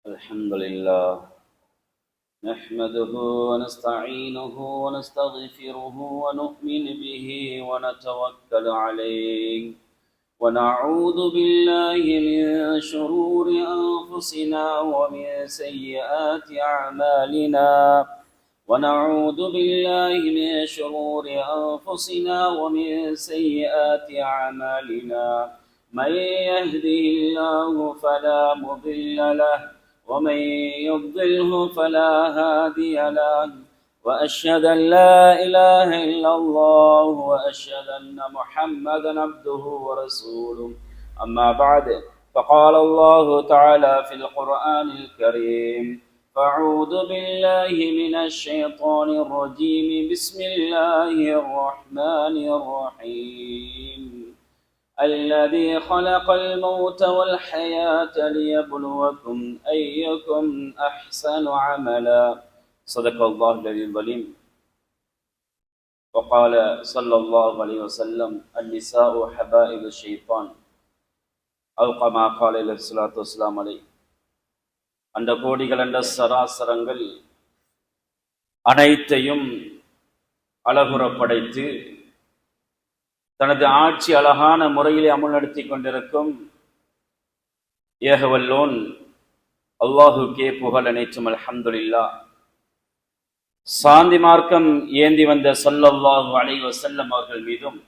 الحمد لله نحمده ونستعينه ونستغفره ونؤمن به ونتوكل عليه ونعوذ بالله من شرور أنفسنا ومن سيئات أعمالنا ونعوذ بالله من شرور أنفسنا ومن سيئات أعمالنا من يهده الله فلا مضل له ومن يضلله فلا هادي له وأشهد أن لا إله إلا الله وأشهد أن محمدا عبده ورسوله أما بعد فقال الله تعالى في القرآن الكريم فأعوذ بالله من الشيطان الرجيم بسم الله الرحمن الرحيم الذي خلق الموت والحياة ليبلوكم أيكم أحسن عملا صدق الله العلي العظيم وقال صلى الله عليه وسلم النساء حبائل الشيطان أو كما قال عليه الصلاة والسلام عليه அந்த கோடிகள் என்ற சராசரங்கள் அனைத்தையும் அழகுற படைத்து தனது ஆட்சி அழகான முறையிலே அமல் நடத்தி கொண்டிருக்கும் ஏகவல்லோன் அல்லாஹுக்கே புகழ் அனைத்தும் அல்ஹம்துலில்லாஹ். சாந்தி மார்க்கம் ஏந்தி வந்த ஸல்லல்லாஹு அலைஹி வஸல்லம் அவர்கள் மீதும்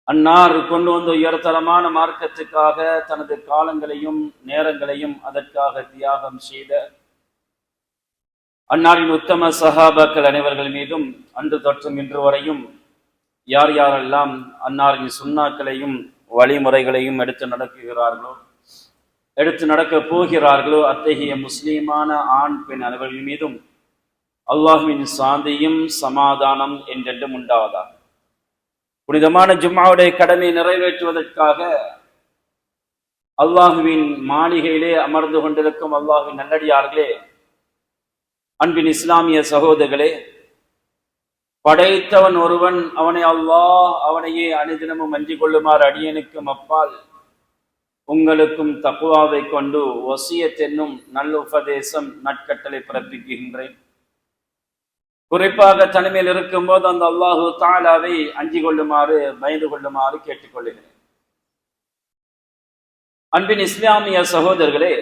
அன்னார் கொண்டு வந்த உயர்தரமான மார்க்கத்துக்காக தனது காலங்களையும் நேரங்களையும் அதற்காக தியாகம் செய்த அன்னாரின் உத்தம சஹாபாக்கள் அனைவர்கள் மீதும் அன்று தொற்றும் இன்று வரையும் யார் யாரெல்லாம் அன்னாரின் சுன்னாக்களையும் வழிமுறைகளையும் எடுத்து நடக்குகிறார்களோ எடுத்து நடக்க போகிறார்களோ அத்தகைய முஸ்லீமான ஆண் பெண் அனைவர்கள் மீதும் அல்லாஹ்வின் சாந்தியும் சமாதானம் என்றென்றும் உண்டாவதாக. புனிதமான ஜும்ஆவுடைய கடமையை நிறைவேற்றுவதற்காக அல்லாஹுவின் மாளிகையிலே அமர்ந்து கொண்டிருக்கும் அல்லாஹ்வின் நல்லடியார்களே, அன்பின் இஸ்லாமிய சகோதரர்களே, படைத்தவன் ஒருவன், அவனை அல்லாஹ் அவனையே அனுதினமும் அஞ்சிக் கொள்ளுமாறு அடியனுக்கும் அப்பால் உங்களுக்கும் தக்வாவை கொண்டு வசியத் என்னும் நல்ல உபதேசம் நற்கட்டளை பிறப்பிக்கின்றேன். குறிப்பாக தனிமையில் இருக்கும் போது அந்த அல்லாஹு தஆலாவை அஞ்சிக் கொள்ளுமாறு பயந்து கொள்ளுமாறு கேட்டுக்கொள்கிறேன். அன்பின் இஸ்லாமிய சகோதரர்களே,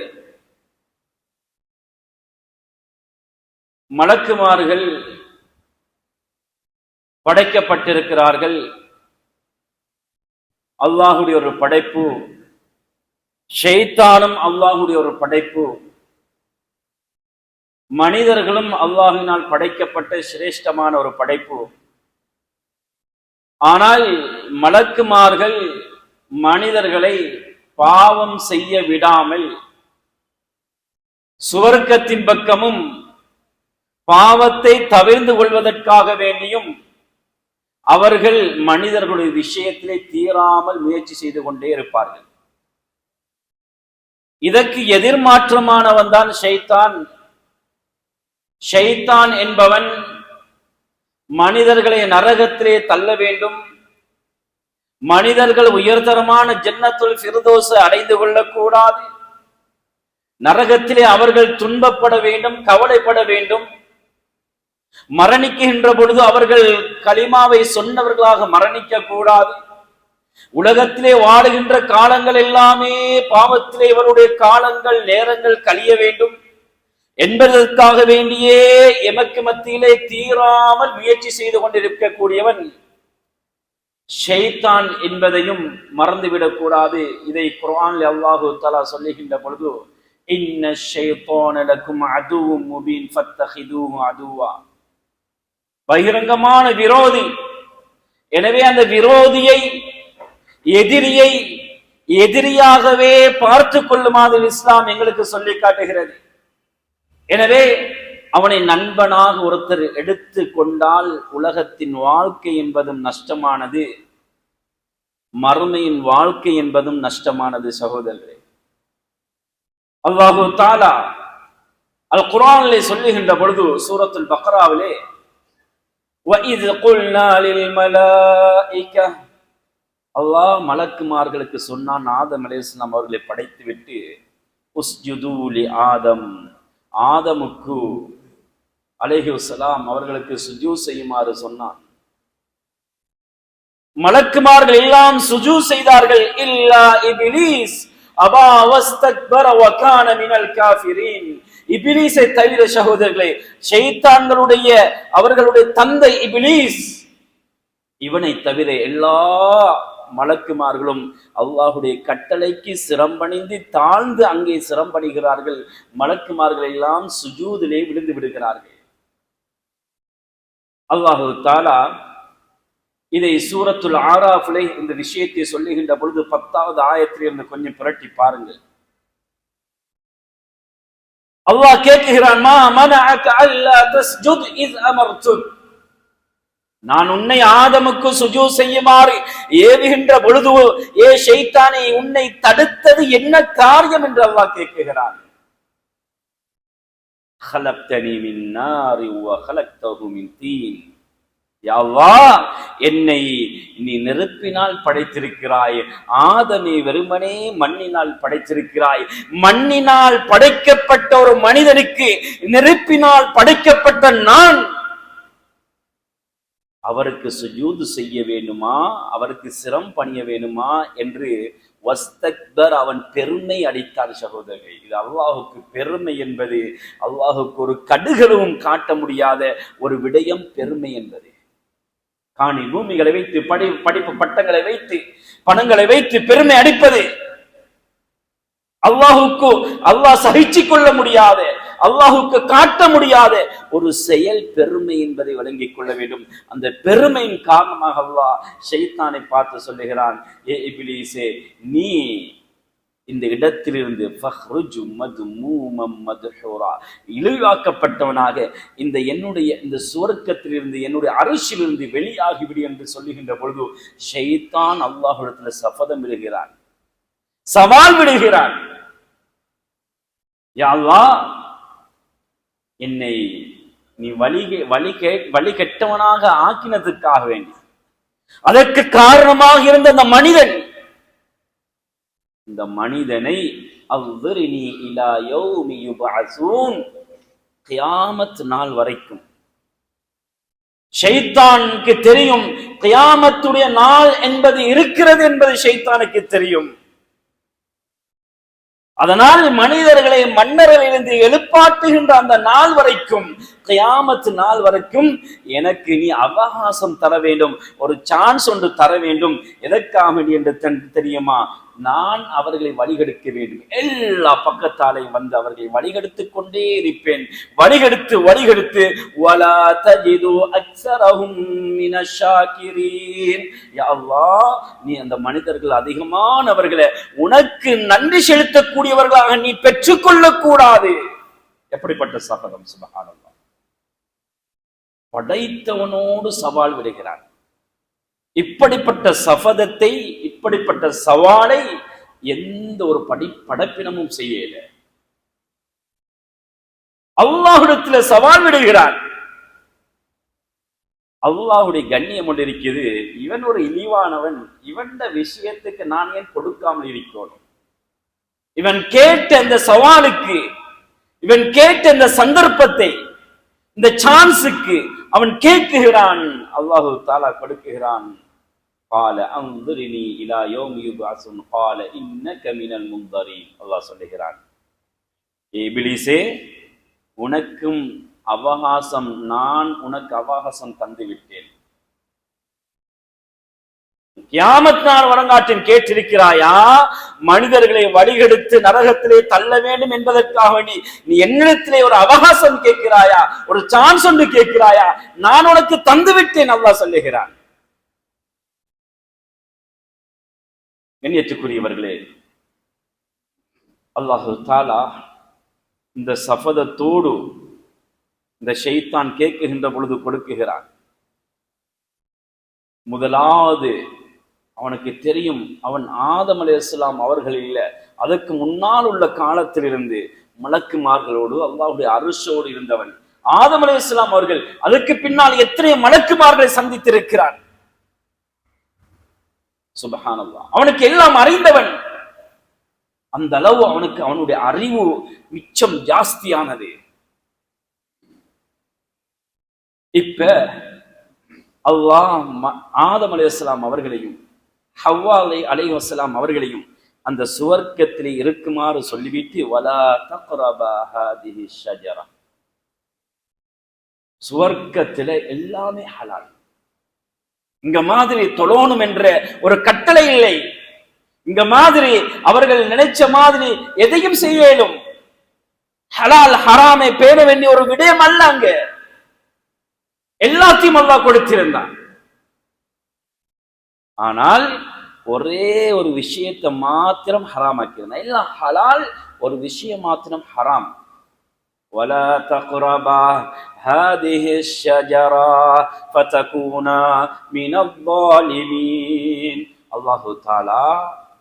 மலக்குமார்கள் படைக்கப்பட்டிருக்கிறார்கள். அல்லாஹுடைய ஒரு படைப்பு, ஷைத்தானும் அல்லாஹுடைய ஒரு படைப்பு, மனிதர்களும் அல்லாஹினால் படைக்கப்பட்ட சிரேஷ்டமான ஒரு படைப்பு. ஆனால் மலக்குமார்கள் மனிதர்களை பாவம் செய்ய விடாமல் சுவர்க்கத்தின் பக்கமும் பாவத்தை தவிர்ந்து கொள்வதற்காக வேண்டியும் அவர்கள் மனிதர்களுடைய விஷயத்திலே தீராமல் முயற்சி செய்து கொண்டே இருப்பார்கள். இதற்கு எதிர்மாற்றமானவன் தான் ஷைத்தான். ஷைத்தான் என்பவன் மனிதர்களை நரகத்திலே தள்ள வேண்டும், மனிதர்கள் உயர்தரமான ஜன்னத்துல் ஃபிர்தௌஸ் அடைந்து கொள்ளக்கூடாது, நரகத்திலே அவர்கள் துன்பப்பட வேண்டும், கவலைப்பட வேண்டும், மரணிக்கின்ற பொழுது அவர்கள் கலிமாவை சொன்னவர்களாக மரணிக்க கூடாது, உலகத்திலே வாழுகின்ற காலங்கள் எல்லாமே பாவத்திலே இவருடைய காலங்கள் நேரங்கள் கழிய வேண்டும் என்பதற்காக வேண்டியே எமக்கு மத்தியிலே தீராமல் முயற்சி செய்து கொண்டிருக்கக்கூடியவன் ஷைத்தான் என்பதையும் மறந்துவிடக் கூடாது. இதை குர்ஆனில் அல்லாஹு தஆலா சொல்லுகின்ற பொழுது இன்ன ஷைத்தான லக்கும் அதுவும் முபீன் ஃபத்தஹிதூஹு அதுவா, பகிரங்கமான விரோதி. எனவே அந்த விரோதியை, எதிரியை எதிரியாகவே பார்த்து கொள்ளுமாறு இஸ்லாம் எங்களுக்கு சொல்லி காட்டுகிறது. எனவே அவனை நண்பனாக ஒருத்தர் எடுத்து கொண்டால் உலகத்தின் வாழ்க்கை என்பதும் நஷ்டமானது, மறுமையின் வாழ்க்கை என்பதும் நஷ்டமானது. சகோதரர்களே, அல்லாஹு தஆலா அல் குர்ஆனிலே சொல்லுகின்ற பொழுது சூரத்துல் பக்ராவிலே وَإِذْ قُلْنَا لِلْمَلَائِكَةِ, அல்லாஹ் மலக்குமார்களுக்கு சொன்னான், ஆதம் அலைஹிஸ்ஸலாம் அவர்களை படைத்து விட்டு உஸ்ஜுது லி ஆதம், ஆதமுக்கு அலைஹிஸ்ஸலாம் அவர்களுக்கு சுஜூத் செய்யுமாறு சொன்னான். மலக்குமார்கள் எல்லாம் சுஜூத் செய்தார்கள். இல்லா இப்லீஸ் அபா வஸ்தக்பர வ கான மினல் காஃபிரீன். இப்லீஸை தவிர சகோதரர்களே, ஷைத்தான்களுடைய அவர்களுடைய தந்தை இப்லீஸ், இவனை தவிர எல்லா மலக்குமார்களும் அல்லாஹுடைய கட்டளைக்கு சிரம்பணிந்து தாழ்ந்து அங்கே சிரம்பணிகிறார்கள். மலக்குமார்கள் எல்லாம் சுஜூதிலே விழுந்து விடுகிறார்கள். அல்லாஹு தஆலா இதை சூரத்துல் ஆராஃபிலே இந்த விஷயத்தை சொல்லுகின்ற பொழுது 10வது ஆயத்திலிருந்து கொஞ்சம் புரட்டி பாருங்கள். அல்லாஹ் கேட்கிறான், மா மனஅக அல்லா தஸ்ஜுத் இஸ் அமர்துக், நான் உன்னை ஆதமுக்கு சுஜூத் செய்யுமாறு ஏவுகின்ற பொழுது ஏ ஷைத்தானே உன்னை தடுத்தது என்ன காரியம் என்று அல்லாஹ் கேட்கிறான். خلقتني من نار وخلقته من طين, யா அல்லாஹ் என்னை நீ நெருப்பினால் படைத்திருக்கிறாய், ஆதமை வெறுமனே மண்ணினால் படைத்திருக்கிறாய். மண்ணினால் படைக்கப்பட்ட ஒரு மனிதனுக்கு நெருப்பினால் படைக்கப்பட்ட நான் அவருக்கு சுஜூது செய்ய வேண்டுமா, அவருக்கு சிரம் பணிய வேண்டுமா என்று வஸ்தக்பர், அவன் பெருமை அடித்தான். சகோதரர்கள், இது அல்லாஹுக்கு பெருமை என்பது அல்லாஹுக்கு ஒரு கடுகளவும் காட்ட முடியாத ஒரு விடயம். பெருமை என்பது காணி பூமிகளை வைத்து படிப்பு பட்டங்களை வைத்து பணங்களை வைத்து பெருமை அடிப்பது அல்லாஹுக்கு அல்லாஹ் சகிச்சு கொள்ள முடியாத, அல்லாஹுக்கு காட்ட முடியாத ஒரு செயல் பெருமை என்பதை வழங்கிக் கொள்ள வேண்டும். அந்த பெருமையின் காரணமாக அல்லாஹ் ஷைத்தானை பார்த்து சொல்லுகிறான், ஏ இப்லீஸே, நீ இந்த இடத்திலிருந்து இழிவாக்கப்பட்டவனாக இந்த என்னுடைய இந்த சுவர்க்கத்திலிருந்து என்னுடைய அரிசியிலிருந்து வெளியாகிவிடு என்று சொல்லுகின்ற பொழுது ஷைத்தான் அல்லாஹ்விடத்தில் சபதம் விடுகிறான், சவால் விடுகிறான். யா அல்லாஹ், என்னை நீ வழி கெட்டவனாக ஆக்கினதுக்காக வேண்டி அதற்கு காரணமாக இருந்த அந்த மனிதன், இந்த மனிதனை அவ்விரினி இலா யௌமி யுபஅஸூன், கியாமத் நாள் வரைக்கும். ஷைத்தானுக்கு தெரியும் கியாமத்துடைய நாள் என்பது இருக்கிறது என்பது ஷைத்தானுக்கு தெரியும். அதனால் மனிதர்களை மன்னரிலிருந்து எழுப்பாட்டுகின்ற அந்த நாள் வரைக்கும், கியாமத் நாள் வரைக்கும் எனக்கு நீ அவகாசம் தர வேண்டும், ஒரு சான்ஸ் ஒன்று தர வேண்டும். எதற்காக என்று தெரியுமா? நான் அவர்களை வழிகெடுக்க வேண்டும். எல்லா பக்கத்தாலையும் வந்து அவர்களை வழிகெடுத்துக் கொண்டே இருப்பேன். வழிகெடுத்து வலா தஜிது அக்ஸரஹும் மினஷ் ஷாகிரீன். யா அல்லாஹ், நீ அந்த மனிதர்கள் அதிகமானவர்களை உனக்கு நன்றி செலுத்தக்கூடியவர்களாக நீ பெற்றுக்கொள்ளக் கூடாது. எப்படிப்பட்ட சபதம்! சுப்ஹானல்லாஹ். படைத்தவனோடு சவால் விடுகிறான். இப்படிப்பட்ட சபதத்தை, இப்படிப்பட்ட சவாலை எந்த ஒரு படைப்பினமும் செய்யல. அல்லாஹ்விடத்தில் சவால் விடுகிறான். அல்லாஹ்வுடைய கண்ணியம் ஒன்று இருக்கிறது. இவன் ஒரு இழிவானவன், இவன் விஷயத்துக்கு நான் ஏன் கொடுக்காமல் இருக்கணும்? இவன் கேட்ட இந்த சவாலுக்கு, இவன் கேட்ட இந்த சந்தர்ப்பத்தை, இந்த சான்ஸுக்கு அவன் கேட்குகிறான். அல்லாஹு தஆலா கொடுக்குகிறான். قال انظرني الى يوم يبعثون قال انك من المنظرين. அல்லாஹ் சொல்லுகிறான், இப்லீஸே, உனக்கும் அவகாசம், நான் உனக்கு அவகாசம் தந்து விட்டேன். கியாமத் நாள் வரங்காற்றின் கேட்டிருக்கிறாயா? மனிதர்களை வழிகெடுத்து நரகத்திலே தள்ள வேண்டும் என்பதற்காக நீ என்னிடத்திலே ஒரு அவகாசம் கேட்கிறாயா? ஒரு சான்ஸ் ஒன்று கேட்கிறாயா? நான் உனக்கு தந்து விட்டேன். அல்லாஹ் சொல்லுகிறான். கண்ணியத்துக்குரியவர்களே, அல்லாஹு தஆலா இந்த சபதத்தோடு இந்த ஷைத்தான் கேட்குகின்ற பொழுது கொடுக்குகிறான். முதலாவது அவனுக்கு தெரியும், அவன் ஆதம் அலைஹிஸ்ஸலாம் அவர்கள் இல்லை, அதற்கு முன்னால் உள்ள காலத்திலிருந்து மலக்குமார்களோடு அல்லாஹ்வுடைய அர்ஷோடு இருந்தவன் ஆதம் அலைஹிஸ்ஸலாம் அவர்கள். அதற்கு பின்னால் எத்தனை மலக்குமார்களை சந்தித்திருக்கிறான். சுப்ஹானல்லாஹ். அவனுக்கு எல்லாம் அறிந்தவன். அந்த அளவு அவனுடைய அறிவு மிச்சம் ஜாஸ்தியானது. இப்ப அல்லாஹ் ஆதம் அலைஹிஸ்ஸலாம் அவர்களையும் ஹவ்வா அலைஹிஸ்ஸலாம் அவர்களையும் அந்த சுவர்க்கத்திலே இருக்குமாறு சொல்லிவிட்டு வலா தக்ரபா ஹாதிஹி ஷஜரா, சுவர்க்கத்தில எல்லாமே ஹலால். இங்க மாதிரி தொழணும் என்ற ஒரு கட்டளை இல்லை. இங்க மாதிரி அவர்கள் நினைச்ச மாதிரி எதையும் செய்ய இயலும். ஹலால் ஹராமை பேண வேண்டிய ஒரு விடயம் அல்ல. அங்க எல்லாத்தையும் அல்லாஹ் கொடுத்திருந்தான். ஆனால் ஒரே ஒரு விஷயத்தை மாத்திரம் ஹராம் ஆக்கியிருந்தான். எல்லாம் ஹலால், ஒரு விஷயம் மாத்திரம் ஹராம். ولا تقربا هذه الشجرة فتكونا من الظالمين. அல்லாஹு தஆலா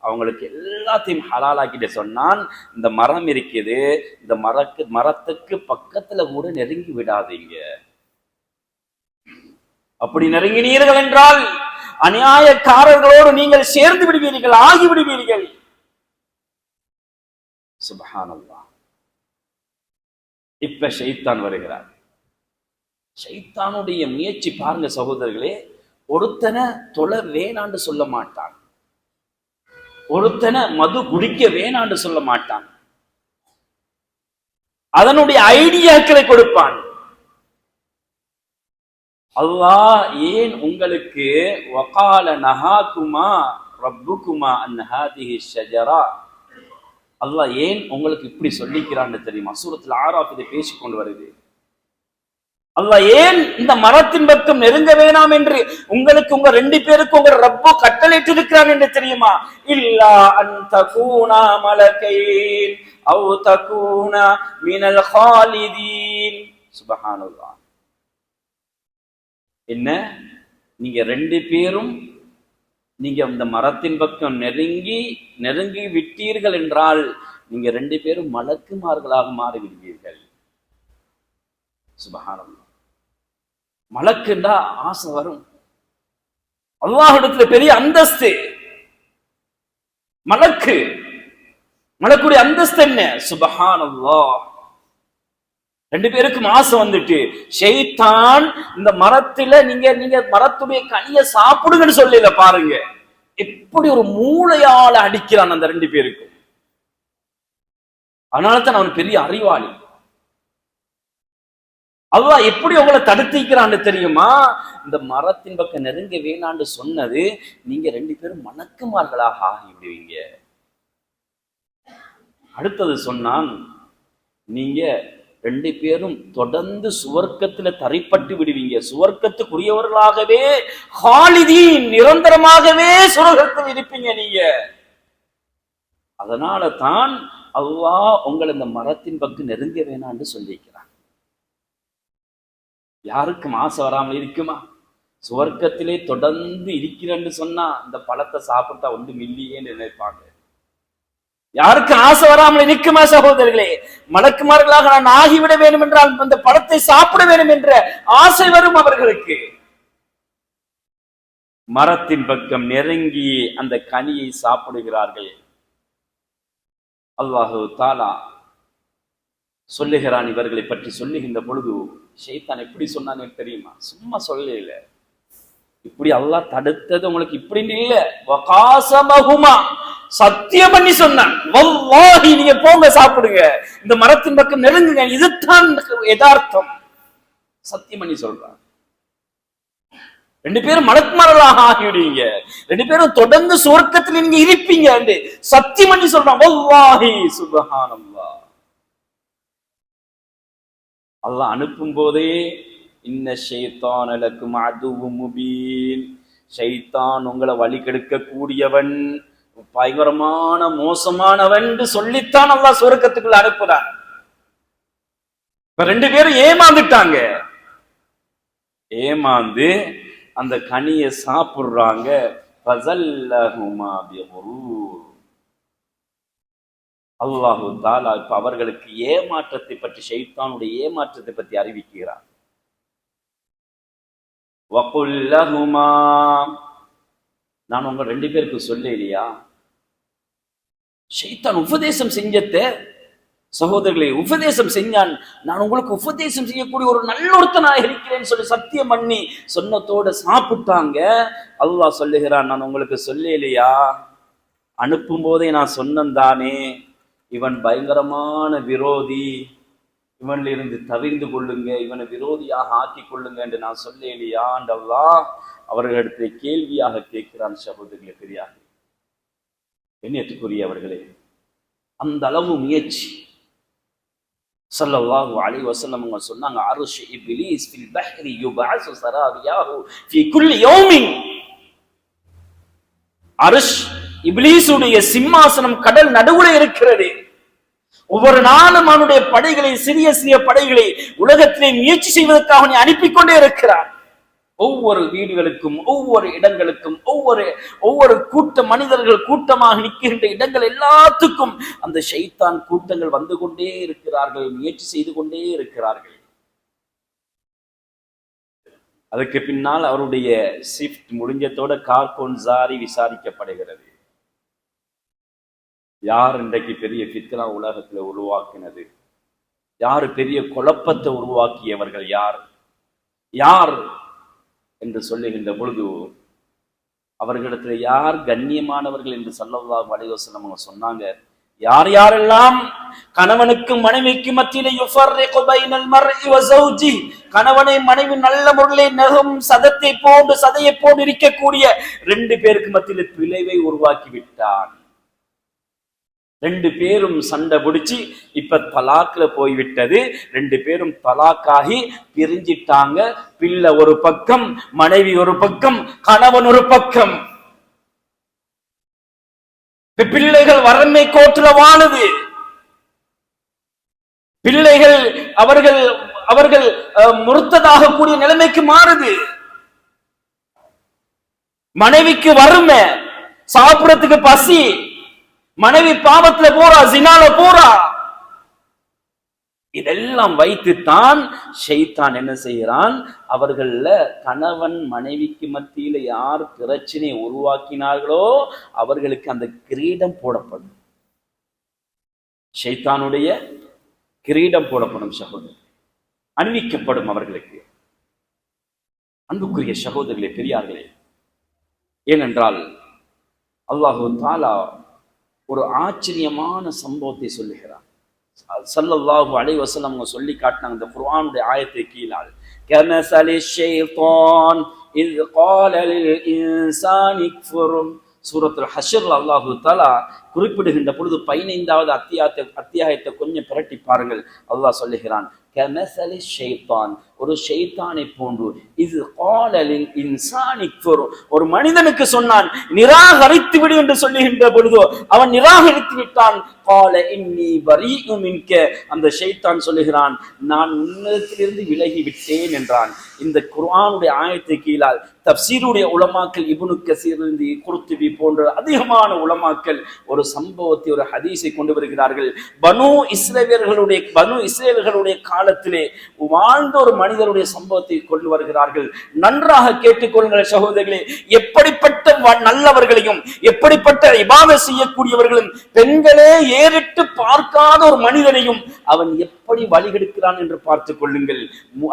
அவங்களுக்கு எல்லாத்தையும் ஹலாலாக்கிட்டு சொன்னான், இந்த மரம் இருக்குது, இந்த மரத்துக்கு பக்கத்துல கூட நெருங்கி விடாதீங்க. அப்படி நெருங்கினீர்கள் என்றால் அநியாயக்காரர்களோடு நீங்கள் சேர்ந்து விடுவீர்கள், ஆகி விடுவீர்கள். சுப்ஹானல்லாஹ். இப்ப ஷைத்தான் வருகிறார். ஷைத்தானுடைய முயற்சி பாருங்க சகோதரர்களே. ஒருத்தனை தொழ வேணாண்டு சொல்ல மாட்டான், ஒருத்தனை மது குடிக்க வேணாண்டு சொல்ல மாட்டான், அதனுடைய ஐடியாக்களை கொடுப்பான். அல்லாஹ் ஏன் உங்களுக்கு வகால நஹாகுமா ரப்புகுமா அன் ஹாதிஹி ஷஜரா, அல்லாஹ் ஏன் உங்களுக்கு இப்படி சொல்லிக்கிறான்னு தெரியுமா? சூரத்துல் ஆராஃப் இதை பேசிக்கொண்டு வருது. அல்லாஹ் ஏன் இந்த மரத்தின் பக்கம் நெருங்க வேணாம் என்று உங்களுக்கு உங்க ரெண்டு பேருக்கு உங்க ரப்பு கட்டளையிட்டு இருக்கிறான் என்று தெரியுமா? இல்லா அன் தகூனா மலகைன் அவ் தகூனா மினல் காலிதீன். சுப்ஹானல்லாஹ். என்ன, நீங்க ரெண்டு பேரும் நீங்க அந்த மரத்தின் பக்கம் நெருங்கி விட்டீர்கள் என்றால் நீங்க ரெண்டு பேரும் மலக்குமார்களாக மாறிவிடுவீர்கள். சுப்ஹானல்லாஹ். மலக்குண்டா ஆசை வரும். அல்லாஹ்விடத்துல பெரிய அந்தஸ்து. மலக்குடைய அந்தஸ்து என்ன? சுப்ஹானல்லாஹ். ரெண்டு பேருக்கும் ஆசை வந்துட்டு ஷைத்தான் இந்த மரத்துல நீங்க மரத்துடைய கனியை சாப்பிடுங்கன்னு சொல்லல. பாருங்க எப்படி ஒரு மூளையால அடிக்கிறான் அந்த ரெண்டு பேருக்கும். அதனாலதான் அவன் பெரிய அறிவாளி. அல்லாஹ் எப்படி உங்களை தடுத்திக்கிறான்னு தெரியுமா? இந்த மரத்தின் பக்கம் நெருங்க வேணான்னு சொன்னது நீங்க ரெண்டு பேரும் மலக்குமார்களாக ஆகிவிடுவீங்க. அடுத்தது சொன்னான், நீங்க ரெண்டு பேரும் தொடர்ந்து சுவர்க்கத்துல தரைப்பட்டு விடுவீங்க, சுவர்க்கத்துக்குரியவர்களாகவே ஹாலிதீன் நிரந்தரமாகவே சுவர்க்கத்தில் இருப்பீங்க நீங்க. அதனால தான் அல்லாஹ் உங்களை இந்த மரத்தின் பக்கம் நெருங்க வேணான்னு சொல்லிக்கிறான். யாருக்கும் ஆசை வராமல் இருக்குமா? சுவர்க்கத்திலே தொடர்ந்து இருக்கிறேன்னு சொன்னா இந்த பழத்தை சாப்பிட்டா ஒன்று மில்லியேன்னு நினைப்பாங்க. யாருக்கு ஆசை வராமல் இருக்குமா சகோதரர்களே? மலக்குமார்களாக நான் ஆகிவிட வேண்டும் என்றால் அந்த பழத்தை சாப்பிட வேண்டும் என்ற ஆசை வரும் அவர்களுக்கு. மரத்தின் பக்கம் நெருங்கி அந்த கனியை சாப்பிடுகிறார்கள். அல்லாஹு தஆலா சொல்லுகிறான் இவர்களை பற்றி சொல்லுகின்ற பொழுது, ஷைத்தான் எப்படி சொன்னான்னு தெரியுமா? சும்மா சொல்லல, இப்படி அல்லாஹ் தடுத்தது உங்களுக்கு இப்படி இல்ல, வகாசமஹுமா சத்தியம் பண்ணி சொன்னான், வல்லாஹி நீங்க போங்க சாப்பிடுங்க, இந்த மரத்தின் பக்கம் நெருங்குங்க, இதுதான் யதார்த்தம். சத்தியம் பண்ணி சொல்றான். ரெண்டு பேரும் மலக்குமார்களாக ஆகிவிடுவீங்க, ரெண்டு பேரும் தொடர்ந்து சுவர்க்கத்தில் நீங்க இருப்பீங்க என்று சத்தியம் பண்ணி சொல்றான். வல்லாஹி சுப்ஹானல்லாஹ். அல்லாஹ் அனுப்பும் போதே இன்ன ஷைத்தான லக்கும் அதுவும் முபீன், ஷைத்தான் உங்களை வழி கெடுக்க கூடியவன், பயங்கரமான மோசமானவன் சொல்லித்தான் அல்லாஹ் சுவர்க்கத்துக்குள்ள அனுப்புறான். இப்ப ரெண்டு பேரும் ஏமாந்துட்டாங்க, ஏமாந்து அந்த கனியை சாப்பிடுறாங்க. அல்லாஹு தஆலா இப்ப அவர்களுக்கு ஏமாற்றத்தை பற்றி, ஷைத்தானுடைய ஏமாற்றத்தை பற்றி அறிவிக்கிறார். வகுல் லஹுமா, நான் உங்க ரெண்டு பேருக்கு சொல்ல இல்லையா, ஷைத்தான் உபதேசம் செஞ்சத சகோதரர்களை உபதேசம் செஞ்சான். நான் உங்களுக்கு உபதேசம் செய்யக்கூடிய ஒரு நல்லொருத்தனாக இருக்கிறேன்னு சொல்லி சத்தியம் பண்ணி சொன்னதோட சாப்பிட்டாங்க. அல்லாஹ் சொல்லுகிறான், நான் உங்களுக்கு சொல்லலையா, அனுப்பும் போதே நான் சொன்னந்தானே, இவன் பயங்கரமான விரோதி, இவன்ல இருந்து தவிர்ந்து கொள்ளுங்க, இவனை விரோதியாக ஆக்கி கொள்ளுங்க என்று நான் சொல்லலையா என்று அல்லாஹ் அவர்களிடத்தை கேள்வியாக கேட்கிறான். சகோதரர்களே, பெரியார் எண்ணியத்துக்குரியவர்களே, அந்த அளவு முயற்சி. ஸல்லல்லாஹு அலைஹி வஸல்லம் அவங்க சொன்னாங்க, அர்ஷ் இப்லீஸ் ஃபில் பஹ்ரி யுபஅஸு ஸராவியாஹு ஃபீ குல்லி யௌமின். அர்ஷ் இப்லீஸுடைய சிம்மாசனம் கடல் நடுவுல இருக்கிறது. ஒவ்வொரு நாளும் அவனுடைய படைகளை, சிறிய சிறிய படைகளை உலகத்திலே முயற்சி செய்வதற்காக நீ அனுப்பிக்கொண்டே இருக்கிறான். ஒவ்வொரு வீடுகளுக்கும், ஒவ்வொரு இடங்களுக்கும், ஒவ்வொரு கூட்ட மனிதர்கள் கூட்டமாக நிற்கின்ற இடங்கள் எல்லாத்துக்கும் அந்த ஷைத்தான் கூட்டங்கள் வந்து கொண்டே இருக்கிறார்கள், முயற்சி செய்து கொண்டே இருக்கிறார்கள். அதுக்கு பின்னால் அவருடைய ஷிஃப்ட் முடிஞ்சதோட கார்கோன் ஜாரி விசாரிக்கப்படுகிறது. யார் இன்றைக்கு பெரிய ஃபித்னா உலகத்துல உருவாக்கினது, யார் பெரிய குழப்பத்தை உருவாக்கியவர்கள், யார் என்று சொல்லுகின்ற பொழுது அவர்களிடத்துல யார் கண்ணியமானவர்கள் என்று ஸல்லல்லாஹு அலைஹி வஸல்லம் அவங்க சொன்னாங்க, யாரெல்லாம் கணவனுக்கும் மனைவிக்கு மத்தியிலே யுஃபர்ரிகு பைனல் மர்இ வ ஸௌஜி, கணவனை மனைவி நல்ல முறையிலே நகம் சதையை போன்று இருக்கக்கூடிய ரெண்டு பேருக்கு மத்தியிலே பிளவை உருவாக்கி விட்டான். ரெண்டு பேரும் சண்டை பிடிச்சி இப்ப தலாக்ல போய்விட்டது. ரெண்டு பேரும் தலாக்காகி பிரிஞ்சிட்டாங்க. பிள்ளை ஒரு பக்கம், மனைவி ஒரு பக்கம், கணவன் ஒரு பக்கம். பிள்ளைகள் வறுமை கோட்டுல வாழுது. பிள்ளைகள் அவர்கள் முறுத்ததாக கூடிய நிலைமைக்கு மாறுது. மனைவிக்கு வறுமை, சாப்பிடறதுக்கு பசி, மனைவி பாவத்துல போறா, ஜினால போறா. இதெல்லாம் வைத்துத்தான் ஷைத்தான் என்ன செய்கிறான், அவர்கள கணவன் மனைவிக்கு மத்தியில யார் பிரச்சனையை உருவாக்கினார்களோ அவர்களுக்கு அந்த கிரீடம் போடப்படும். ஷைத்தானுடைய கிரீடம் போடப்படும் சகோதரர், அணிவிக்கப்படும் அவர்களுக்கு. அன்புக்குரிய சகோதரர்களே, பெரியார்களே, ஏனென்றால் அல்லாஹு தஆலா ஒரு ஆச்சரியமான சம்பவத்தை சொல்லுகிறார். ஸல்லல்லாஹு அலைஹி வஸல்லம் அவங்க சொல்லி காட்டினாங்க இந்த குர்ஆனுடைய ஆயத்தை கீழால், கமஸலி ஷைத்தான் இஸ் கால லில் இன்சானிக்ஃபுர். சூரத்துல் ஹஷ்ர்ல அல்லாஹு தஆலா குறிப்பிடுகின்ற பொழுது 15வது அத்தியாயத்தை கொஞ்சம் பிரட்டி பாருங்கள். அல்லாஹ் சொல்லுகிறான், கமஸலி ஷைத்தான், ஒரு ஷைத்தானை போன்று, இது கால லில் இன்சானிக்ஃபுர், ஒரு மனிதனுக்கு சொன்னான் நிராகரித்து விடு என்று சொல்லுகின்ற பொழுதோ அவன் நிராகரித்து விட்டான். கால இன்னி பரீஉ மின்க, அந்த ஷைத்தான் சொல்லுகிறான் நான் உன்னிடத்திலிருந்து விலகி விட்டேன் என்றான். இந்த குர்ஆனுடைய ஆயத்தை கீழால் தப்சீருடைய உலமாக்கள், இப்னு கஸீர், குர்துபி போன்ற அதிகமான உலமாக்கள் ஒரு சம்பவத்தை, ஒரு ஹதீஸை கொண்டு வருகிறார்கள். பனு இஸ்ரேலர்களுடைய காலத்திலே வாழ்ந்த ஒரு மனிதருடைய சம்பவத்தை கொண்டு வருகிறார்கள். நன்றாக கேட்டுக்கொள்ளுங்கள் சகோதரர்களே. எப்படிப்பட்ட நல்லவர்களையும் எப்படிப்பட்ட இபாதத் செய்யக்கூடியவர்களும் பெண்களே ஏறிட்டு பார்க்காத ஒரு மனிதனையும் அவன் எப்படி வழிகெடுக்கிறான் என்று பார்த்துக் கொள்ளுங்கள்.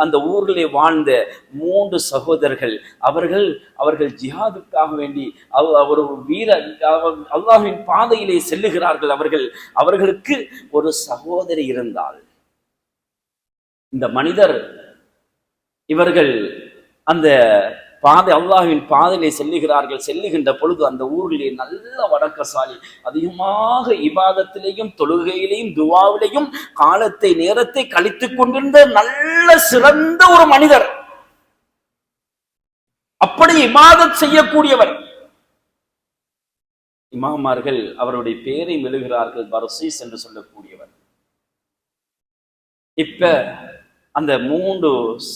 அந்த ஊரிலே வாழ்ந்த 3 சகோதரர்கள், அவர்கள் ஜிஹாதுக்காக வேண்டி ஒரு அல்லாஹ்வின் பாதையிலே செல்லுகிறார்கள். அவர்களுக்கு ஒரு சகோதரி இருந்தால், இந்த மனிதர் இவர்கள் அந்த பாதை அல்லாஹ்வின் பாதையிலே செல்லுகின்ற பொழுது அந்த ஊரிலே நல்ல வணக்கசாலி, அதிகமாக இபாதத்திலேயும் தொழுகையிலேயும் துவாவிலேயும் காலத்தை நேரத்தை கழித்துக் கொண்டிருந்த நல்ல சிறந்த ஒரு மனிதர், அப்படி இபாதத் செய்யக்கூடியவர். இமாமார்கள் அவருடைய பேரை மெழுகிறார்கள், பர்சீஸ் என்று சொல்லக்கூடியவர். இப்ப அந்த 3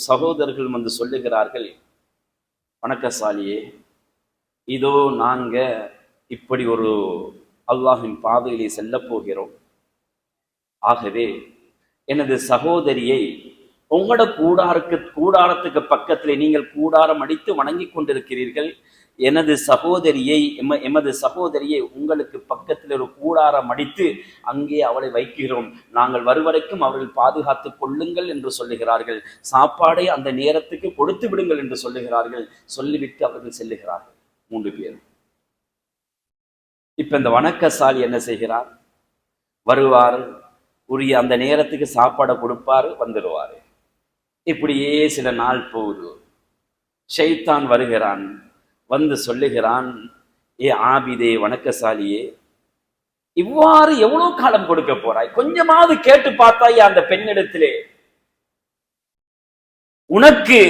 சகோதரர்கள் வந்து சொல்லுகிறார்கள், வணக்கசாலியே, இதோ நாங்க இப்படி ஒரு அல்லாஹ்வின் பாதையிலே செல்ல போகிறோம். ஆகவே எனது சகோதரியை உங்களோட கூடாரத்துக்கு பக்கத்திலே நீங்கள் கூடாரம் அடித்து வணங்கி கொண்டிருக்கிறீர்கள். எமது சகோதரியை உங்களுக்கு பக்கத்தில் ஒரு கூடாரம் அடித்து அங்கே அவளை வைக்கிறோம். நாங்கள் வருவரைக்கும் அவர்கள் பாதுகாத்துக் கொள்ளுங்கள் என்று சொல்லுகிறார்கள். சாப்பாடை அந்த நேரத்துக்கு கொடுத்து விடுங்கள் என்று சொல்லுகிறார்கள். சொல்லிவிட்டு அவர்கள் செல்லுகிறார்கள் 3 பேர். இப்ப இந்த வணக்கசாலி என்ன செய்கிறார்? வருவார், உரிய அந்த நேரத்துக்கு சாப்பாடை கொடுப்பாரு, வந்துடுவாரு. இப்படியே சில நாள் போகுது. ஷைத்தான் வருகிறான், வந்து சொல்லுகிறான், ஏ ஆபிதே, வணக்கசாலியே, இவ்வாறு எவ்வளவு காலம் கொடுக்க போறாய்? கொஞ்சமாவது கேட்டு பார்த்தாயா அந்த பெண்ணிடத்திலே? உனக்கு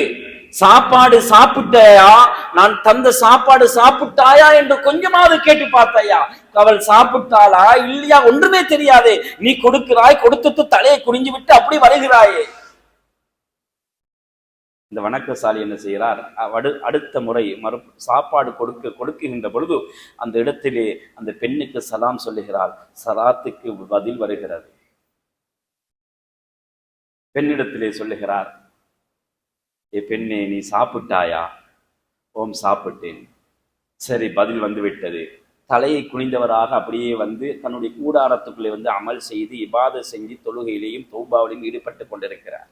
சாப்பாடு சாப்பிட்டாயா, நான் தந்த சாப்பாடு சாப்பிட்டாயா என்று கொஞ்சமாவது கேட்டு பார்த்தாயா? அவள் சாப்பிட்டாளா இல்லையா ஒன்றுமே தெரியாதே. நீ கொடுக்கிறாய், கொடுத்துட்டு தலையை குனிஞ்சு விட்டு அப்படி வருகிறாயே. இந்த வணக்கசாலி என்ன செய்கிறார்? அடுத்த முறை சாப்பாடு கொடுக்குகின்ற பொழுது அந்த இடத்திலே அந்த பெண்ணுக்கு சலாம் சொல்லுகிறார். சலாத்துக்கு பதில் வருகிறது. பெண்ணிடத்திலே சொல்லுகிறார், ஏ பெண்ணே, நீ சாப்பிட்டாயா? ஓம், சாப்பிட்டேன். சரி, பதில் வந்து விட்டது. தலையை குனிந்தவராக அப்படியே வந்து தன்னுடைய கூடாரத்துக்குள்ளே வந்து அமல் செய்து இபாத செஞ்சு தொழுகையிலேயும் தௌபாவிலையும் ஈடுபட்டு கொண்டிருக்கிறார்.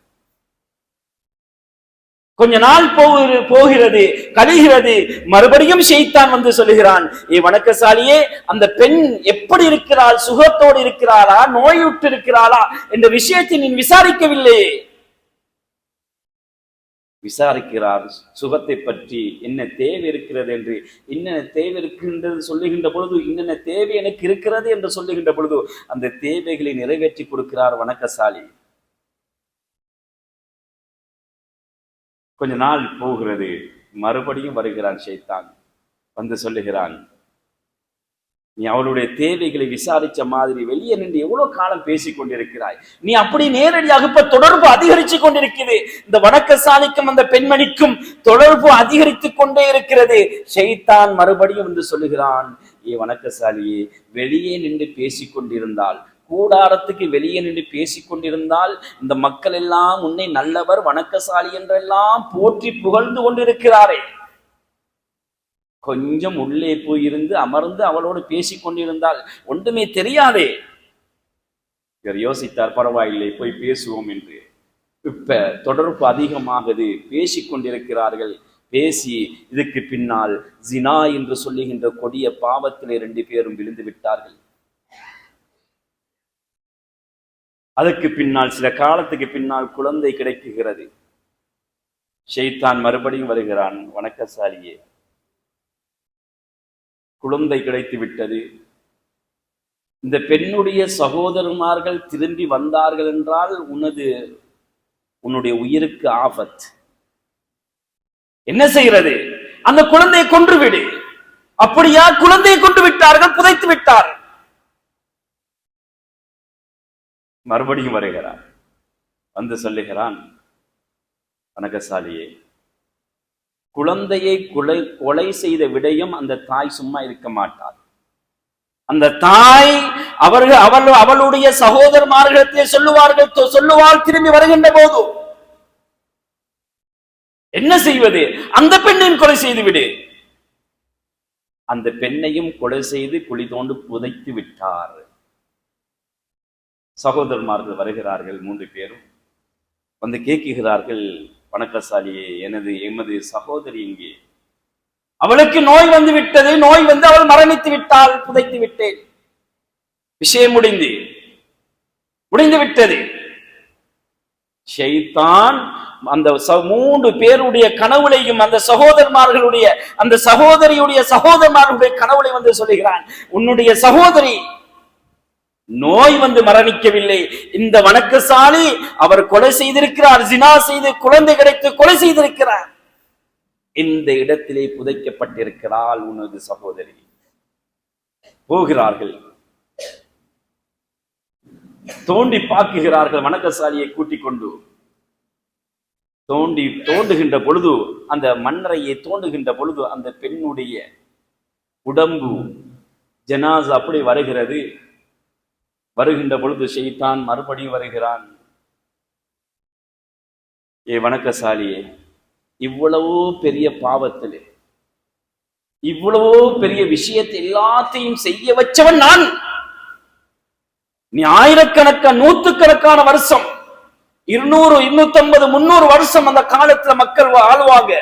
கொஞ்ச நாள் போகிறது, கழிகிறது. மறுபடியும் ஷைத்தான் வந்து சொல்லுகிறான், ஏ வணக்கசாலியே, அந்த பெண் எப்படி இருக்கிறாள்? சுகத்தோடு இருக்கிறாளா, நோயுற்று இருக்கிறாளா என்ற விஷயத்தை நீ விசாரிக்கவில்லை. விசாரிக்கிறார் சுகத்தை பற்றி, என்ன தேவை இருக்கிறது என்று. என்னென்ன தேவை இருக்கின்றது சொல்லுகின்ற பொழுது, என்னென்ன தேவை எனக்கு இருக்கிறது என்று சொல்லுகின்ற பொழுது அந்த தேவைகளை நிறைவேற்றி கொடுக்கிறார் வணக்கசாலி. கொஞ்ச நாள் போகிறது, மறுபடியும் வருகிறான் ஷைத்தான். வந்து சொல்லுகிறான், நீ அவளுடைய தேவைகளை விசாரிச்ச மாதிரி வெளியே நின்று எவ்வளவு காலம் பேசிக் கொண்டிருக்கிறாய்? நீ அப்படி நேரடியாக இப்ப தொடர்பு அதிகரிச்சு கொண்டிருக்கிறது. இந்த வணக்கசாலிக்கும் அந்த பெண்மணிக்கும் தொடர்பு அதிகரித்துக் கொண்டே இருக்கிறது. ஷைத்தான் மறுபடியும் வந்து சொல்லுகிறான், ஏ வணக்கசாலியே, வெளியே நின்று பேசிக் கொண்டிருந்தால், கூடாரத்துக்கு வெளியே நின்று பேசிக் கொண்டிருந்தால் இந்த மக்கள் எல்லாம் உன்னை நல்லவர், வணக்கசாலி என்றெல்லாம் போற்றி புகழ்ந்து கொண்டிருக்கிறாரே. கொஞ்சம் உள்ளே போயிருந்து அமர்ந்து அவளோடு பேசிக் கொண்டிருந்தால் ஒன்றுமே தெரியாதே. இவர் யோசித்தார், பரவாயில்லை, போய் பேசுவோம் என்று. இப்ப தொடர்பு அதிகமாகுது, பேசிக் கொண்டிருக்கிறார்கள். பேசி இதுக்கு பின்னால் ஜினா என்று சொல்லுகின்ற கொடிய பாவத்திலே 2 பேரும் விழுந்து விட்டார்கள். அதற்கு பின்னால் சில காலத்துக்கு பின்னால் குழந்தை கிடைக்குகிறது. ஷைத்தான் மறுபடியும் வருகிறான், வணக்கசாலியே, குழந்தை கிடைத்து விட்டது. இந்த பெண்ணுடைய சகோதரமார்கள் திரும்பி வந்தார்கள் என்றால் உன்னுடைய உயிருக்கு ஆபத். என்ன செய்கிறது? அந்த குழந்தையை கொன்று விடு. அப்படியா? குழந்தையை கொண்டு விட்டார்கள், புதைத்து விட்டார். மறுபடியும் வருகிறார், வந்து சொல்லுகிறான், வணக்கசாலியே, குழந்தையை கொலை செய்த விடயம் அந்த தாய் சும்மா இருக்க மாட்டார். அந்த தாய் அவளுடைய சகோதரமார்களிடத்தை சொல்லுவாள் திரும்பி வருகின்ற போது. என்ன செய்வது? அந்த பெண்ணையும் கொலை செய்து விடு. அந்த பெண்ணையும் கொலை செய்து குழி தோண்டு புதைத்து விட்டார். சகோதரமார்கள் வருகிறார்கள், 3 பேரும் வந்து கேட்கிறார்கள், வணக்கசாலியே, எமது சகோதரி இங்கே, அவளுக்கு நோய் வந்து விட்டது, நோய் வந்து அவள் மரணித்து விட்டாள், புதைத்து விட்டேன், விஷயம் முடிந்து விட்டது. ஷைத்தான் அந்த 3 பேருடைய கனவுலையும் அந்த சகோதரியுடைய சகோதரமார்களுடைய கனவுலை வந்து சொல்லுகிறான், உன்னுடைய சகோதரி நோய் வந்து மரணிக்கவில்லை, இந்த வணக்கசாலி அவர் கொலை செய்திருக்கிறார், ஜினா செய்து குழந்தை கிடைத்து கொலை செய்திருக்கிறார், இந்த இடத்திலே புதைக்கப்பட்டிருக்கிறாள் உனது சகோதரி. போகிறார்கள், தோண்டி பார்க்குகிறார்கள். வணக்கசாலியை கூட்டிக் கொண்டு தோண்டுகின்ற பொழுது, அந்த மண்ணறையை தோண்டுகின்ற பொழுது அந்த பெண்ணுடைய உடம்பு ஜனாஸ் அப்படி வருகின்ற பொழுது ஷைத்தான் மறுபடியும் வருகிறான். வணக்கசாலியே, இவ்வளவோ பெரிய பாவத்திலே இவ்வளவோ பெரிய விஷயத்தை எல்லாத்தையும் செய்ய வச்சவன் நான். நீ ஆயிரக்கணக்கான நூற்றுக்கணக்கான வருஷம் 200 250 300 வருஷம் அந்த காலத்துல மக்கள் ஆளுவாங்க.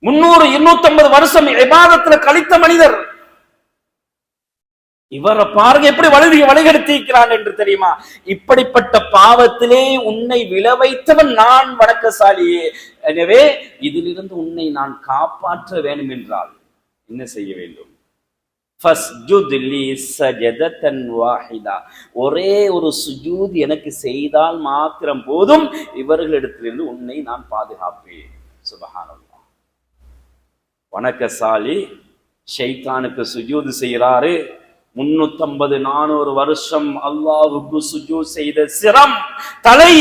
300 250 வருஷம் இபாதத்துல கழித்த மனிதர். இவரை பாருங்க எப்படி வழிகெடுத்திருக்கிறான் என்று தெரியுமா? இப்படிப்பட்ட பாவத்திலே உன்னை விளைவைத்தவன் நான் வணக்கசாலியே. எனவே இதிலிருந்து உன்னை நான் காப்பாற்ற வேண்டும் என்றால் என்ன செய்ய வேண்டும்? ஒரே ஒரு சுஜூத் எனக்கு செய்தால் மாத்திரம் போதும், இவர்களிடத்திலிருந்து உன்னை நான் பாதுகாப்பேன். சுப்ஹானல்லாஹ். வணக்கசாலி ஷைத்தானுக்கு சுஜூது செய்கிறாரு. 350 400 வருஷம் அல்லாஹ்வுக்கு சுஜூத் செய்த சிரம் தலை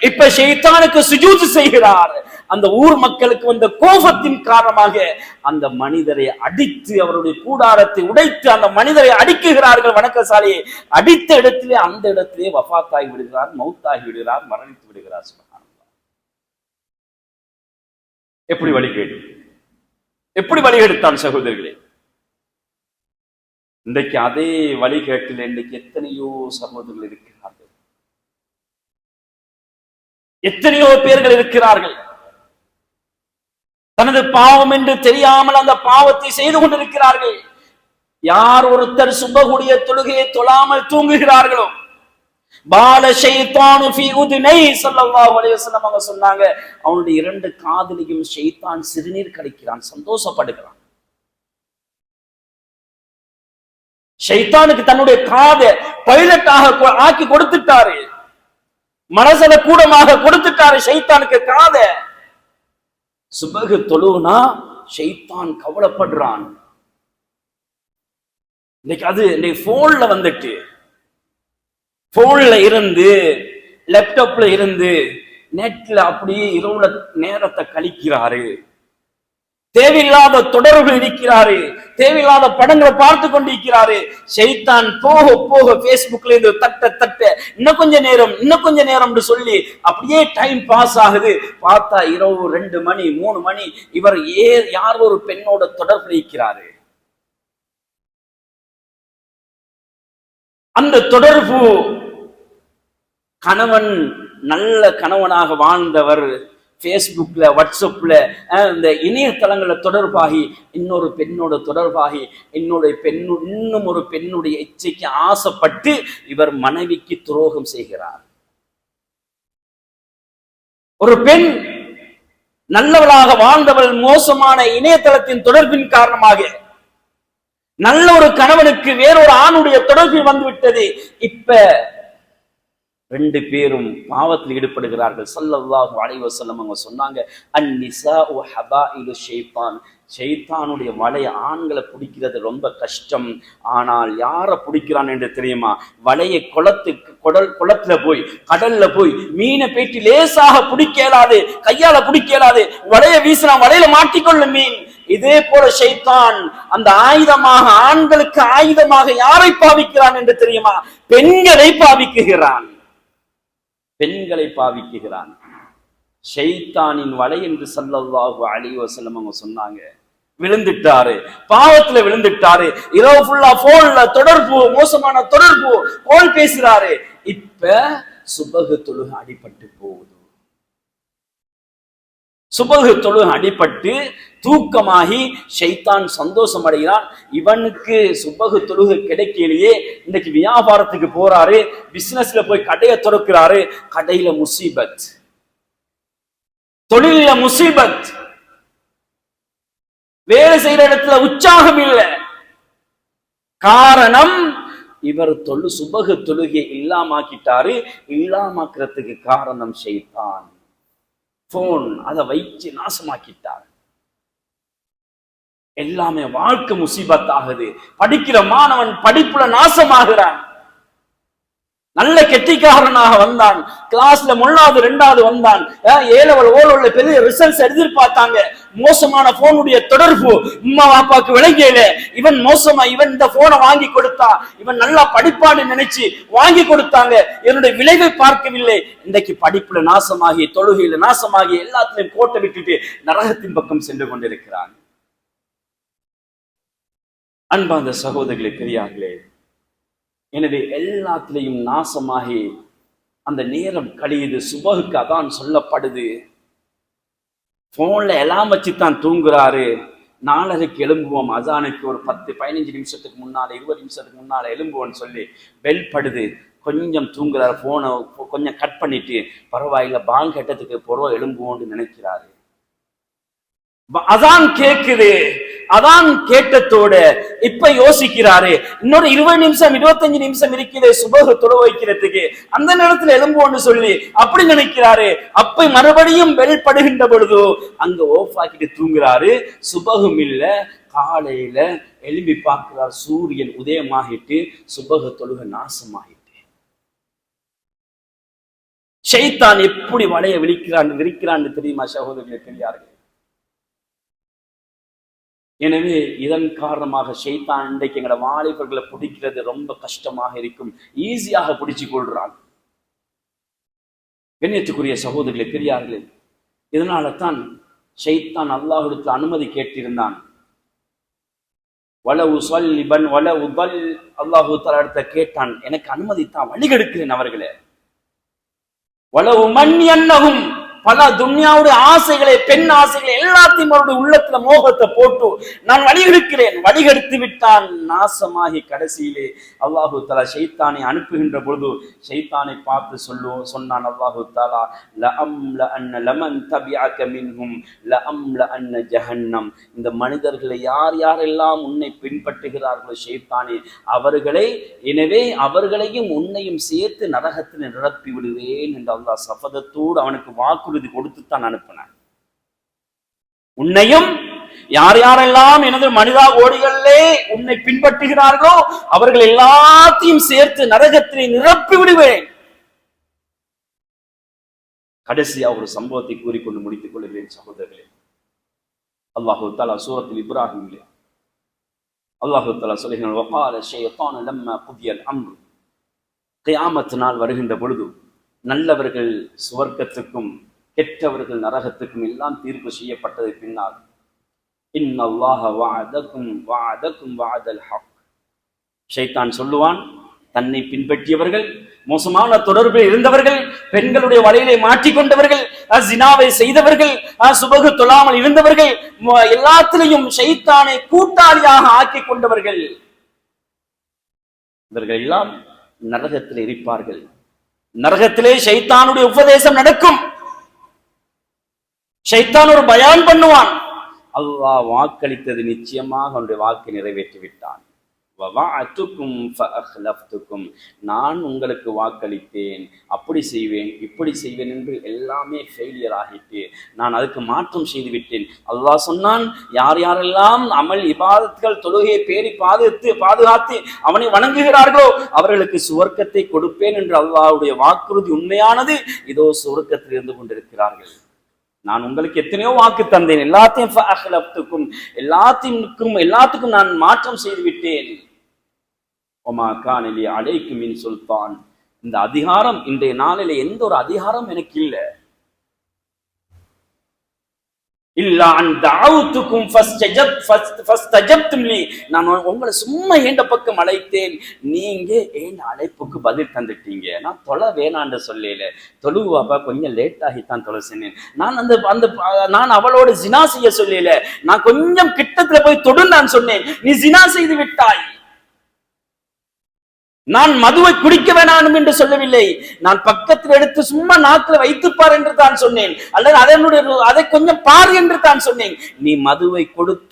இப்ப ஷைத்தானுக்கு சுஜூத் செய்கிறார். அந்த ஊர் மக்களுக்கு வந்த கோபத்தின் காரணமாக அந்த மனிதரை அடித்து அவருடைய கூடாரத்தை உடைத்து அந்த மனிதரை அடிக்குகிறார்கள். வணக்கசாலியை அடித்த இடத்திலே அந்த இடத்திலே வஃபாத்தாகி விடுகிறார், மௌத்தாகி விடுகிறார், மரணித்து விடுகிறார். சுப்ஹானல்லாஹ். எப்படி வழிகெடுத்தான் சகோதரர்களே? இன்றைக்கு அதே வழிகேட்டில் இன்றைக்கு எத்தனையோ சகோதரர்கள் இருக்கிறார்கள், எத்தனையோ பேர்கள் இருக்கிறார்கள். தனது பாவம் என்று தெரியாமல் அந்த பாவத்தை செய்து கொண்டிருக்கிறார்கள். யார் ஒருத்தர் சுபகுடைய தொழுகையை தொழாமல் தூங்குகிறார்களோ, பால ஷைத்தானு ஃபீ உதுனை ஸல்லல்லாஹு அலைஹி வஸல்லம் அவங்க சொன்னாங்க, அவனுடைய 2 காதிலையும் ஷைத்தான் சிறுநீர் கழிக்கிறான், சந்தோஷப்படுகிறான். ஷைத்தானுக்கு தன்னுடைய காதை பைலட்டாக ஆக்கி கொடுத்துட்டாரு, மனசல கூடமாக கொடுத்துட்டாரு ஷைத்தானுக்கு காதை. சுபகு தொழுனா ஷைத்தான் கவலைப்படுறான். இன்னைக்கு அது போன்ல வந்துட்டு, போன்ல இருந்து லேப்டாப்ல இருந்து நெட்ல அப்படியே இரவுல நேரத்தை கழிக்கிறாரு. தேவையில்லாத தொடர்பு இருக்கிறாரு, தேவையில்லாத படங்களை பார்த்து கொண்டிருக்கிறாரு. ஷைத்தான் போக போக பேஸ்புக்ல இருந்து தட்ட இன்னும் கொஞ்ச நேரம் சொல்லி அப்படியே டைம் பாஸ் ஆகுது. பார்த்தா இரவு 2 மணி 3 மணி இவர் யார் ஒரு பெண்ணோட தொடர்பு இருக்கிறாரு. அந்த தொடர்பு கணவன் நல்ல கணவனாக வாழ்ந்தவர் பேஸ்புக்ல வாட்ஸ்அப்ல இந்த இணையதளங்கள தொடர்பாகி இன்னொரு பெண்ணோட தொடர்பாகி இன்னும் ஒரு பெண்ணுடைய இச்சைக்கு ஆசைப்பட்டு இவர் மனைவிக்கு துரோகம் செய்கிறார். ஒரு பெண் நல்லவளாக வாழ்ந்தவள் மோசமான இணையதளத்தின் தொடர்பின் காரணமாக நல்ல ஒரு கணவனுக்கு வேறொரு ஆணுடைய தொடர்பில் வந்துவிட்டது. இப்ப 2 பேரும் பாவத்தில் ஈடுபடுகிறார்கள். ஸல்லல்லாஹு அலைஹி வஸல்லம் அவங்க சொன்னாங்க, அன்னிசாஉ ஹபாயிலு ஷைத்தான். ஷைத்தானுடைய வலைய ஆண்களை பிடிக்கிறது ரொம்ப கஷ்டம். ஆனால் யாரை பிடிக்கிறான் என்று தெரியுமா? வலையை குளத்துல போய் கடல்ல போய் மீனை பேட்டி லேசாக பிடிக்க இயலாது, கையால பிடிக்க இயலாது. வலைய வீசினா வலையில மாட்டிக்கொள்ளும் மீன். இதே போல ஷைத்தான் அந்த ஆயுதமாக, ஆண்களுக்கு ஆயுதமாக யாரை பாவிக்கிறான் என்று தெரியுமா? பெண்களை பாவிக்குகிறான். ஷைத்தானின் வலை என்று ஸல்லல்லாஹு அலைஹி வஸல்லம் அவங்க சொன்னாங்க. விழுந்துட்டாரு, பாவத்துல விழுந்துட்டாரு. இரவு ஃபுல்லா போன்ல தொடர்பு, மோசமான தொடர்பு, போன் பேசுறாரு. இப்ப சுபஹ் தொழுகை அடிபட்டு போகுது. சுபஹ் தொழுகை அடிபட்டு தூக்கமாகி ஷைத்தான் சந்தோஷம் அடைகிறான். இவனுக்கு சுபஹ் தொழுகை கிடைக்கலையே, இன்னைக்கு வியாபாரத்துக்கு போறாரு, பிசினஸ்ல போய் கடையை திறக்கிறாரு. கடையில முசீபத், தொழில முசீபத், வேலை செய்யற இடத்துல உற்சாகம் இல்லை. காரணம் இவர் சுபஹ் தொழுகை இல்லாமாக்கிட்டாரு. இல்லாமாக்குறதுக்கு காரணம் ஷைத்தான். போன் அதை வைச்சு நாசமாக்கிட்டார். எல்லாமே வாழ்க்கை முசீபத் ஆகுது. படிக்கிற மாணவன் படிப்புல நாசமாகிறான். நல்ல கெட்டிக்காரனாக வந்தான், கிளாஸ்ல 1வது 2வது வந்தான், A level O level பெரிய ரிசல்ட்ஸ் எதிர்பார்த்தாங்க. மோசமான போனுடைய தொடர்பு உம்மா வாப்பாக்கு விளங்கியல. இவன் மோசமா, இவன் இந்த போனை வாங்கி கொடுத்தா, இவன் நல்லா படிப்பான்னு நினைச்சு வாங்கி கொடுத்தாங்க. என்னுடைய விளைவை பார்க்கவில்லை. இன்றைக்கு படிப்புல நாசமாகி, தொழுகையில நாசமாகி, எல்லாத்திலையும் கோட்டை விட்டுட்டு நரகத்தின் பக்கம் சென்று கொண்டிருக்கிறான். அன்பார்ந்த சகோதரர்களே, பெரியார்களே, எனவே எல்லாத்திலையும் நாசமாகி அந்த நேரம் கழியுது. சுபகுக்கு அதான் சொல்லப்படுது. போன்ல எல்லாம் வச்சுதான் தூங்குறாரு. 4:30 எழும்புவோம், அசானுக்கு ஒரு 10-15 நிமிஷத்துக்கு முன்னால, 20 நிமிஷத்துக்கு முன்னால எழும்புவோம்னு சொல்லி பெல் படுது. கொஞ்சம் தூங்குறாரு. போனை கொஞ்சம் கட் பண்ணிட்டு பரவாயில்ல பாங்க் கட்டத்துக்கு பொறவ எழும்புவோம்னு நினைக்கிறாரு. அதான் கேக்குது. அதான் கேட்டத்தோட இப்ப யோசிக்கிறாரு, இன்னொரு 20 நிமிஷம் 25 நிமிஷம் இருக்குது சுபகு தொழ வைக்கிறதுக்கு, அந்த நேரத்துல எழும்புவோன்னு சொல்லி அப்படி நினைக்கிறாரு. அப்ப மறுபடியும் பெல் படுகின்ற பொழுது அங்க ஓஃப் ஆக்கிட்டு தூங்குறாரு. சுபகும் இல்ல. காலையில எழும்பி பார்க்கிறார், சூரியன் உதயமாகிட்டு சுபகு தொழுக நாசமாகிட்டு. ஷைத்தான் எப்படி வளைய விரிக்கிறான்னு தெரியுமா சகோதரர்களே, பெரியார்கள்? எனவே இதன் காரணமாக ஷைத்தான் இன்றைக்கு எங்களோட வாலிபர்களை பிடிக்கிறது ரொம்ப கஷ்டமாக இருக்கும். ஈஸியாக பிடிச்சு கொள்றான். கண்ணியத்துக்குரிய சகோதரர்களே, பெரியார்களே, இதனால தான் ஷைத்தான் அல்லாஹ்விடத்தில் அனுமதி கேட்டிருந்தான். அல்லாஹு தஆலா இடத்தை கேட்டான், எனக்கு அனுமதி தான், வழிகெடுக்கிறேன் அவர்களே. வலவு மன்யன்னஹும், பல துன்யாவுடைய ஆசைகளை, பெண் ஆசைகளை எல்லாத்தையும் அவருடைய உள்ளத்துல மோகத்தை போட்டு நான் வழிகெடுக்கிறேன். வழிகெடுத்து விட்டான், நாசமாகி கடைசியிலே அல்லாஹு தஆலா ஷைத்தானை அனுப்புகின்ற பொழுது ஷைத்தானை பார்த்து சொன்னான் அல்லாஹு தஆலா, லமன் தபிஅக மின்ஹும் லஅம்ல ஜஹன்னம். இந்த மனிதர்களை யாரெல்லாம் உன்னை பின்பற்றுகிறார்களோ ஷைத்தானே, அவர்களை, எனவே அவர்களையும் உன்னையும் சேர்த்து நரகத்தில் நிரப்பி விடுவேன் என்று அல்லாஹ் சபதத்தோடு அவனுக்கு வாக்குறுதி கொடுத்துத்தான் அனுப்பினான். உன்னையும் யாரெல்லாம் எனது மனிதா கோடிகளிலே உன்னை பின்பற்றுகிறார்களோ அவர்கள் எல்லாத்தையும் சேர்த்து நரகத்திலே நிரப்பி விடுவேன். கடைசியா ஒரு சம்பவத்தை கூறிக்கொண்டு முடித்துக் கொள்கிறேன் சகோதரர்களே. அல்லாஹு தஆலா சூரத்துல் இப்ராஹிமிலே அல்லாஹு தஆலா சொல்கிறான், வகால ஷைத்தானு லம்மா குதியல் அம்ரு. கியாமத் நாள் வருகின்ற பொழுது நல்லவர்கள் சுவர்க்கத்துக்கும் கெட்டவர்கள் நரகத்துக்கும் எல்லாம் தீர்ப்பு செய்யப்பட்டது பின்னால், இன்னல்லாஹ வஅதகும் வஅதல் ஹக். ஷைத்தான் சொல்லுவான், தன்னை பின்பற்றியவர்கள், மோசமான தொடர்பில் இருந்தவர்கள், பெண்களுடைய வலையிலே மாட்டிக்கொண்டவர்கள், ஜினாவை செய்தவர்கள், சுபகு தொழாமல் இருந்தவர்கள், எல்லாத்திலையும் ஷைத்தானை கூட்டாளியாக ஆக்கி கொண்டவர்கள், இவர்கள் எல்லாம் நரகத்தில் இருப்பார்கள். நரகத்திலே ஷைத்தானுடைய உபதேசம் நடக்கும். ஷைத்தான் ஒரு பயான் பண்ணுவான். அல்லாஹ் வாக்களித்தது நிச்சயமாக அவனுடைய வாக்கை நிறைவேற்றி விட்டான். நான் உங்களுக்கு வாக்களித்தேன், அப்படி செய்வேன் இப்படி செய்வேன் என்று எல்லாமே ஃபெயிலியர் ஆகிட்டு நான் அதுக்கு மாற்றம் செய்து விட்டேன். அல்லாஹ் சொன்னான், யாரெல்லாம் அமல் இபாதத்துகள் தொழுகையை பேரி பாதுகாத்து அவனை வணங்குகிறார்களோ அவர்களுக்கு சுவர்க்கத்தை கொடுப்பேன் என்று அல்லாஹ்வுடைய வாக்குறுதி உண்மையானது. இதோ சுவர்க்கத்தில் இருந்து கொண்டிருக்கிறார்கள். நான் உங்களுக்கு எத்தனையோ வாக்கு தந்தேன், எல்லாத்துக்கும் நான் மாற்றம் செய்து விட்டேன். அலைக்கும் மின் சுல்தான். இந்த அதிகாரம் இன்றைய நாளில எந்த ஒரு அதிகாரம் எனக்கு இல்லை. நான் உங்களை சும்மா ஏண்ட பக்கம் அழைத்தேன், நீங்க ஏன் அழைப்புக்கு பதில் தந்துட்டீங்க. நான் தொலை வேணான்னு சொல்லல, தொழுவாப்பா கொஞ்சம் லேட் ஆகித்தான் தொலை சொன்னேன். நான் அவளோட ஜினா செய்ய சொல்லல, நான் கொஞ்சம் கிட்டத்துல போய் தொடு நான் சொன்னேன், நீ ஜினா செய்து விட்டாய். நான் மதுவை குடிக்க வேணாம் என்று சொல்லவில்லை, நான் பக்கத்தில் எடுத்து சும்மா நாக்கில் வைத்துப்பார் என்று தான் சொன்னேன், அல்லது அதை கொஞ்சம் பார் என்று தான் சொன்னேன். நீ மதுவை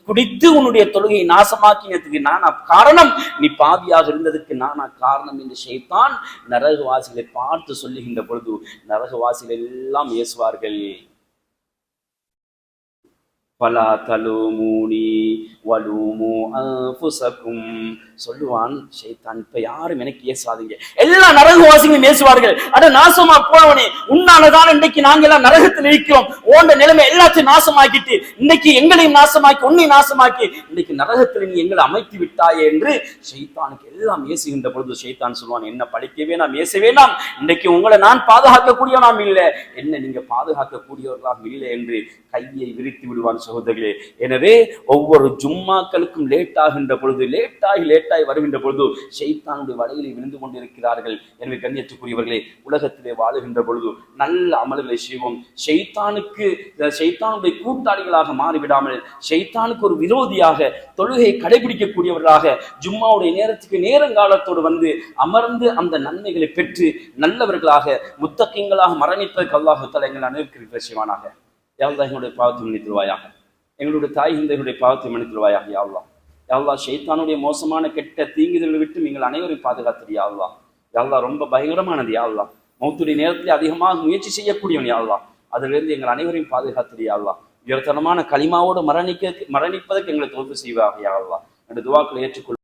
குடித்து உன்னுடைய தொழுகையை நாசமாக்கினதுக்கு நானா காரணம், நீ பாவியாக இருந்ததுக்கு நானா காரணம் என்று ஷைத்தான் நரகவாசிகளை பார்த்து சொல்லுகின்ற பொழுது நரகவாசிகள் எல்லாம் ஏசுவார்கள். பலா தலூமூனி வலூமு அன்ஃபுஸக்கும். சொல்லுவான் ஷைத்தான், இப்ப யாரும் எனக்கு ஏசாதீங்க. எல்லா நரகவாசிகளும் ஏசுவார்கள், அட நாசமா போனவனே, உன்னாலதான் இன்னைக்கு நாங்க எல்லாம் நரகத்தில் இருக்கிறோம், ஓண்ட நிலைமை எல்லாத்தையும் நாசமாக்கிட்டு இன்னைக்கு எங்களையும் நாசமாக்கி உன்னை நாசமாக்கி இன்னைக்கு நரகத்தில் நீ எங்களை அமைத்து விட்டாயே என்று ஷைத்தானுக்கு எல்லாம் ஏசுகின்ற பொழுது ஷைத்தான் சொல்லுவான், என்ன படிக்கவே நாம் ஏசவே நாம், இன்னைக்கு உங்களை நான் பாதுகாக்கக்கூடிய நாம் இல்லை, என்ன நீங்க பாதுகாக்கக்கூடியவர்களாக இல்லை என்று கையை விரித்து விடுவான் சகோதரர்களே. எனவே ஒவ்வொரு ஜும்மாக்களுக்கும் லேட் ஆகின்ற பொழுது, லேட்டாகி வருகின்ற பொழுது ஷைத்தானுடைய வலையில் விழுந்து கொண்டிருக்கிறார்கள். எனவே கண்ணியத்துக்குரியவர்களே, உலகத்திலே வாழுகின்ற பொழுது நல்ல அமல்களை செய்வோம். ஷைத்தானுடைய கூட்டாளிகளாக மாறிவிடாமல், ஷைத்தானுக்கு ஒரு விரோதியாக தொழுகை கடைபிடிக்கக்கூடியவர்களாக ஜும்மாவுடைய நேரத்துக்கு நேரங்காலத்தோடு வந்து அமர்ந்து அந்த நன்மைகளை பெற்று நல்லவர்களாக முத்தகீங்களாக மரணிப்பதற்கு அல்லாஹ் தஆலா எங்கள் அனைவருக்கும் செய்வானாக. யா அல்லாஹ், எங்களுடைய பாவத்தை மன்னித்துருவாயாக, எங்களுடைய தாய் தந்தைகளுடைய பாவத்தை மன்னித்துருவாயாக. யா அல்லாஹ், யா அல்லாஹ், ஷைத்தானுடைய மோசமான கெட்ட தீங்குதல்களை விட்டு நீங்கள் அனைவரையும் பாதுகாத்துரு. யா அல்லாஹ், யா அல்லாஹ், ரொம்ப பயங்கரமானது. யா அல்லாஹ், மௌத்துடைய நேரத்தில் அதிகமாக முயற்சி செய்யக்கூடியவன். யா அல்லாஹ், அதிலிருந்து எங்கள் அனைவரையும் பாதுகாத்துரு. யா அல்லாஹ், உயர்தரமான களிமாவோடு மரணிப்பதற்கு எங்களை தோல்வி செய்வாக. யா அல்லாஹ், என்னுடைய துவாக்களை ஏற்றுக்கொள்.